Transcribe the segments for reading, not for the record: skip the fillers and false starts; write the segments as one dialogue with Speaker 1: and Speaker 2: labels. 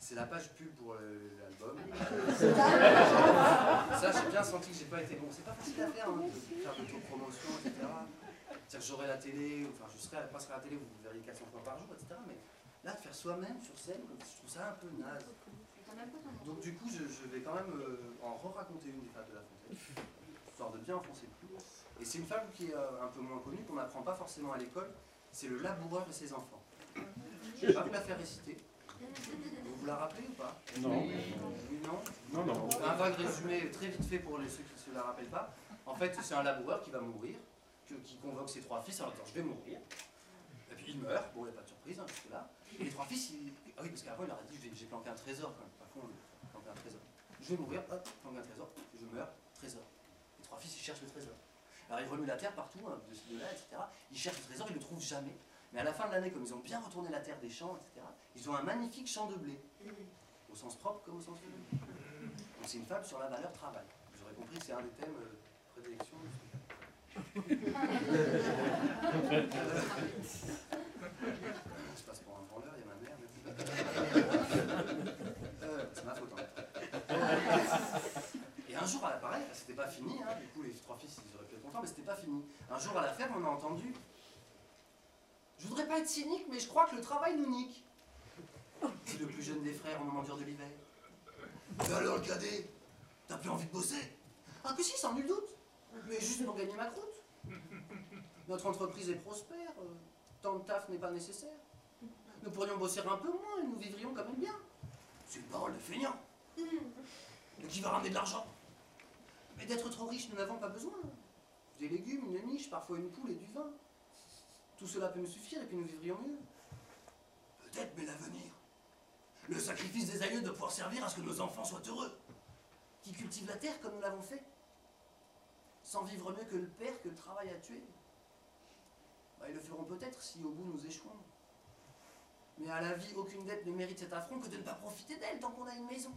Speaker 1: C'est la page pub pour l'album. Ça, j'ai bien senti que j'ai pas été bon. C'est pas facile à faire, hein, de faire de l'autopromotion, etc. C'est-à-dire que j'aurai la télé, enfin je serai presque à la télé, vous verriez 400 fois par jour, etc. Mais là, de faire soi-même sur scène, je trouve ça un peu naze. Donc du coup, je vais quand même en re-raconter une des fables de La Fontaine, histoire de bien enfoncer le clou. Et c'est une fable qui est un peu moins connue, qu'on n'apprend pas forcément à l'école. C'est le laboureur et ses enfants. Je ne vais pas vous la faire réciter. Vous vous la rappelez ou pas?
Speaker 2: Non.
Speaker 1: Oui, non?
Speaker 2: Non.
Speaker 1: Un vague résumé très vite fait pour ceux qui ne se la rappellent pas. En fait, c'est un laboureur qui va mourir, qui convoque ses 3 fils en leur disant je vais mourir. Et puis il meurt, bon il n'y a pas de surprise hein, jusque là. Et les 3 fils, ah oui parce qu'avant il leur a dit j'ai planqué un trésor quand même, par contre planqué un trésor. Je vais mourir, hop, planqué un trésor, je meurs, trésor. Les 3 fils ils cherchent le trésor. Alors ils remuent la terre partout, hein, de ci, de là, etc. Ils cherchent le trésor, ils ne le trouvent jamais. Mais à la fin de l'année, comme ils ont bien retourné la terre des champs, etc., ils ont un magnifique champ de blé. Au sens propre comme au sens figuré. Donc c'est une fable sur la valeur travail. Vous aurez compris que c'est un des thèmes prédilection. Je passe pour un branleur, il y a ma mère. C'est ma faute en fait. Et un jour, pareil, c'était pas fini, hein, du coup les 3 fils ils auraient pu être contents, mais c'était pas fini. Un jour à la ferme, on a entendu: je voudrais pas être cynique, mais je crois que le travail nous nique. C'est le plus jeune des frères au moment dur de l'hiver. Et alors le cadet, t'as plus envie de bosser? Ah que si, sans nul doute. Mais juste pour gagner ma croûte. Notre entreprise est prospère, tant de taf n'est pas nécessaire. Nous pourrions bosser un peu moins et nous vivrions quand même bien. C'est une parole de feignant. De qui va ramener de l'argent? Mais d'être trop riche, nous n'avons pas besoin. Des légumes, une niche, parfois une poule et du vin. Tout cela peut nous suffire et puis nous vivrions mieux. Peut-être, mais l'avenir. Le sacrifice des aïeux de pouvoir servir à ce que nos enfants soient heureux. Qui cultivent la terre comme nous l'avons fait. Sans vivre mieux que le père que le travail a tué. Bah, ils le feront peut-être si au bout nous échouons. Mais à la vie, aucune dette ne mérite cet affront que de ne pas profiter d'elle tant qu'on a une maison.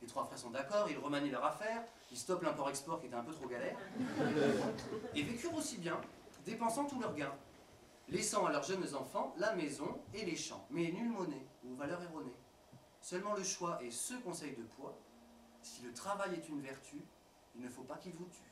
Speaker 1: Les 3 frères sont d'accord, ils remanient leur affaire, ils stoppent l'import-export qui était un peu trop galère. Et vécurent aussi bien, dépensant tous leurs gains. Laissant à leurs jeunes enfants la maison et les champs, mais nulle monnaie ou valeur erronée. Seulement le choix et ce conseil de poids: si le travail est une vertu, il ne faut pas qu'il vous tue.